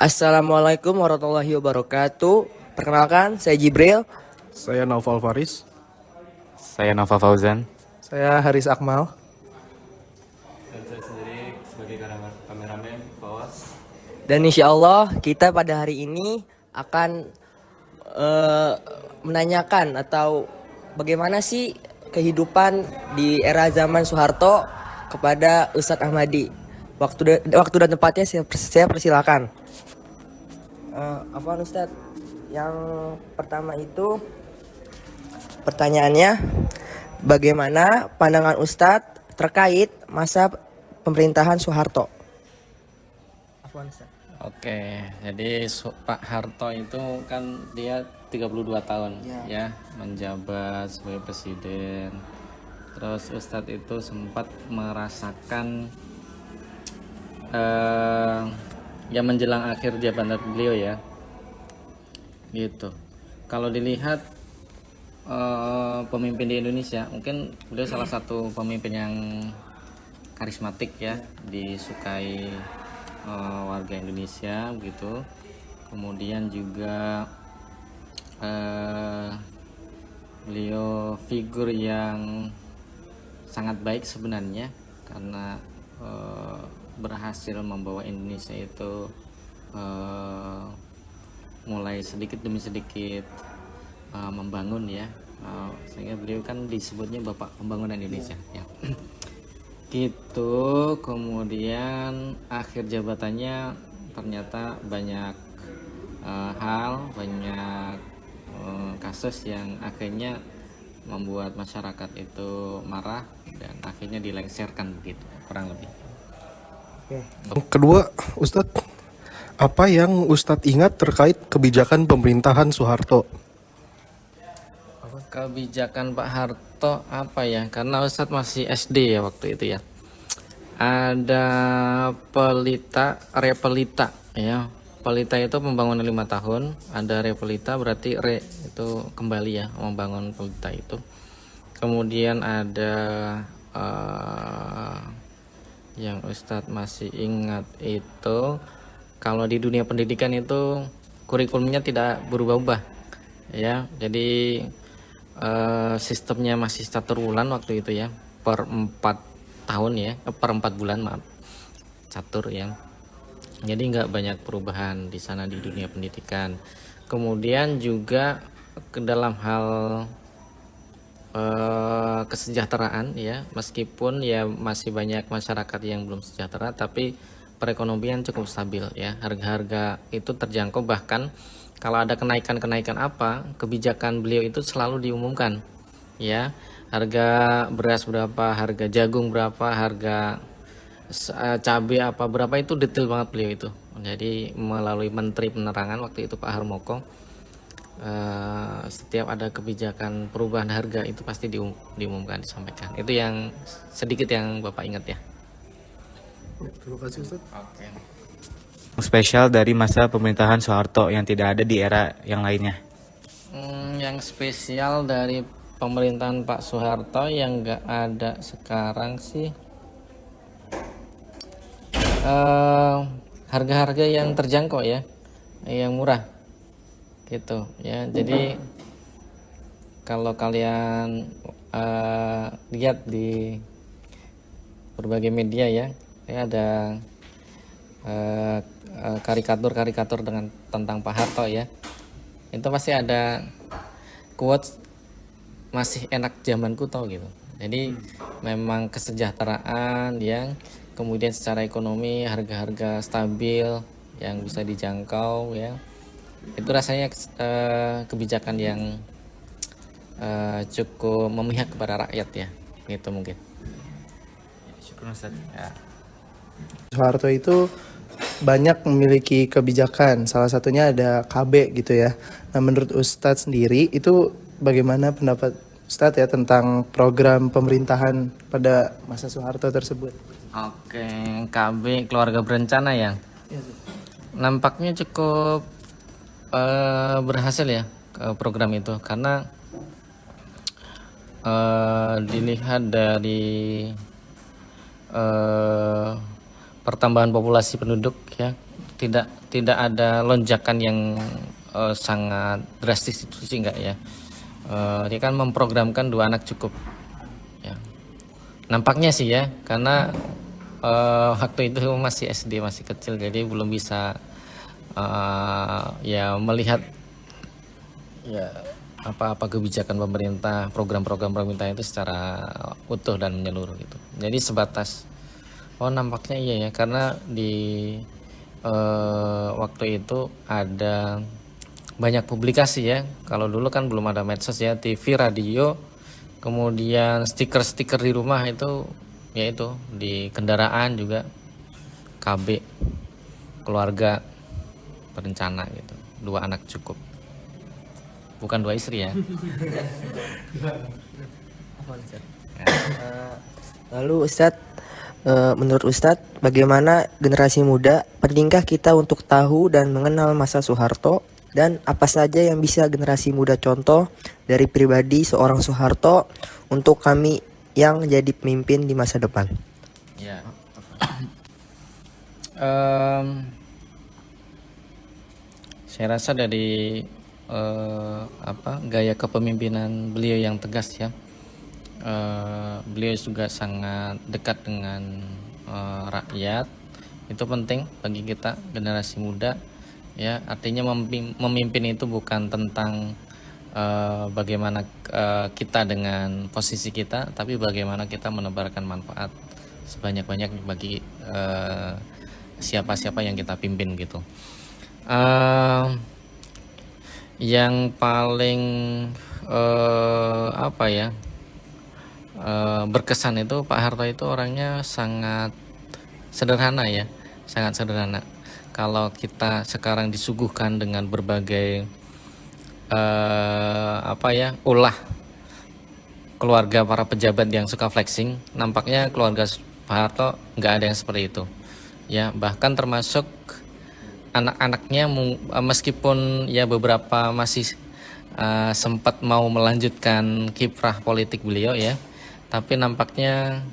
Assalamualaikum warahmatullahi wabarakatuh. Perkenalkan, saya Jibril. Saya Naufal Faris. Saya Nova Fauzan. Saya Haris Akmal. Dan saya sendiri sebagai kameramen, Fawas. Dan insya Allah kita pada hari ini akan menanyakan atau bagaimana sih kehidupan di era zaman Soeharto kepada Ustadz Ahmadi. Waktu dan tempatnya saya persilakan. Apa Ustadz? Yang pertama itu pertanyaannya, bagaimana pandangan Ustadz terkait masa pemerintahan Soeharto? Afwan, Ustadz. Oke, jadi Pak Harto itu kan dia 32 tahun ya menjabat sebagai presiden. Terus Ustadz itu sempat merasakan ya menjelang akhir jabatan beliau ya. Gitu. Kalau dilihat pemimpin di Indonesia, mungkin beliau salah satu pemimpin yang karismatik ya, disukai warga Indonesia gitu. Kemudian juga beliau figur yang sangat baik sebenarnya karena berhasil membawa Indonesia itu mulai sedikit demi sedikit membangun ya, sehingga beliau kan disebutnya Bapak Pembangunan Indonesia ya. Gitu. Kemudian akhir jabatannya ternyata banyak hal, banyak kasus yang akhirnya membuat masyarakat itu marah dan akhirnya dilengsarkan begitu kurang lebih. Kedua, Ustadz, apa yang Ustadz ingat terkait kebijakan pemerintahan Soeharto? Kebijakan Pak Harto apa ya? Karena Ustadz masih SD ya waktu itu ya. Ada repelita ya. Pelita itu pembangunan 5 tahun, ada repelita berarti itu kembali ya membangun pelita itu. Kemudian ada yang Ustadz masih ingat itu, kalau di dunia pendidikan itu kurikulumnya tidak berubah-ubah ya. Jadi sistemnya masih catur bulan waktu itu ya, per 4 tahun ya, per 4 bulan maaf, catur ya. Jadi nggak banyak perubahan di sana di dunia pendidikan. Kemudian juga ke dalam hal kesejahteraan ya, meskipun ya masih banyak masyarakat yang belum sejahtera, tapi perekonomian cukup stabil ya, harga-harga itu terjangkau, bahkan kalau ada kenaikan apa, kebijakan beliau itu selalu diumumkan ya, harga beras berapa, harga jagung berapa, harga cabai apa berapa, itu detail banget beliau itu. Jadi melalui Menteri Penerangan waktu itu Pak Harmoko, setiap ada kebijakan perubahan harga itu pasti diumumkan, disampaikan. Itu yang sedikit yang Bapak ingat ya. Terima kasih, Ustadz. Oke. Spesial dari masa pemerintahan Soeharto yang tidak ada di era yang lainnya. Yang spesial dari pemerintahan Pak Soeharto yang nggak ada sekarang sih, harga-harga yang terjangkau ya, yang murah gitu ya. Jadi kalau kalian lihat di berbagai media ya, ada karikatur tentang Pak Harto ya, itu pasti ada quotes masih enak zamanku tau gitu. Jadi memang kesejahteraan yang kemudian secara ekonomi harga-harga stabil yang bisa dijangkau ya, itu rasanya kebijakan yang cukup memihak kepada rakyat ya, gitu mungkin. Syukur Ustaz. Ya. Soeharto itu banyak memiliki kebijakan, salah satunya ada KB gitu ya. Nah, menurut Ustadz sendiri itu bagaimana pendapat Ustadz ya tentang program pemerintahan pada masa Soeharto tersebut? Oke, KB keluarga berencana ya. Nampaknya cukup berhasil ya program itu, karena dilihat dari pertambahan populasi penduduk ya, tidak tidak ada lonjakan yang sangat drastis itu sih enggak ya. Dia kan memprogramkan 2 anak cukup ya. Nampaknya sih ya, karena waktu itu masih SD, masih kecil, jadi belum bisa ya melihat ya apa-apa kebijakan pemerintah, program-program pemerintah itu secara utuh dan menyeluruh gitu. Jadi sebatas nampaknya iya ya, karena di waktu itu ada banyak publikasi ya. Kalau dulu kan belum ada medsos ya, TV, radio, kemudian stiker-stiker di rumah itu, yaitu di kendaraan juga, KB, keluarga berencana gitu, 2 anak cukup, bukan 2 istri ya. Lalu Ustadz, menurut Ustadz, bagaimana generasi muda pentingkah kita untuk tahu dan mengenal masa Soeharto, dan apa saja yang bisa generasi muda contoh dari pribadi seorang Soeharto untuk kami yang jadi pemimpin di masa depan? Ya. Saya rasa dari gaya kepemimpinan beliau yang tegas ya. Beliau juga sangat dekat dengan rakyat. Itu penting bagi kita generasi muda ya. Artinya memimpin itu bukan tentang bagaimana kita dengan posisi kita, tapi bagaimana kita menebarkan manfaat sebanyak-banyak bagi siapa-siapa yang kita pimpin gitu. Yang paling berkesan itu Pak Harto itu orangnya sangat sederhana ya, sangat sederhana. Kalau kita sekarang disuguhkan dengan berbagai ulah keluarga para pejabat yang suka flexing, nampaknya keluarga Pak Harto nggak ada yang seperti itu ya. Bahkan termasuk anak-anaknya, meskipun ya beberapa masih sempat mau melanjutkan kiprah politik beliau ya, tapi nampaknya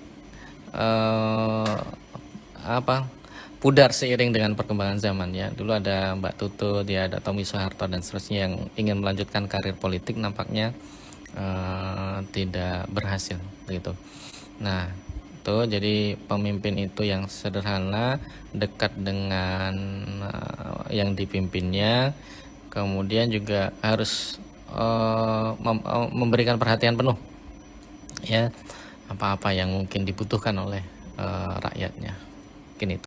pudar seiring dengan perkembangan zaman ya. Dulu ada Mbak Tutut, dia ada Tommy Soeharto dan seterusnya yang ingin melanjutkan karir politik, nampaknya tidak berhasil begitu. Nah, itu jadi pemimpin itu yang sederhana, dekat dengan yang dipimpinnya, kemudian juga harus memberikan perhatian penuh ya apa-apa yang mungkin dibutuhkan oleh rakyatnya. Mungkin itu.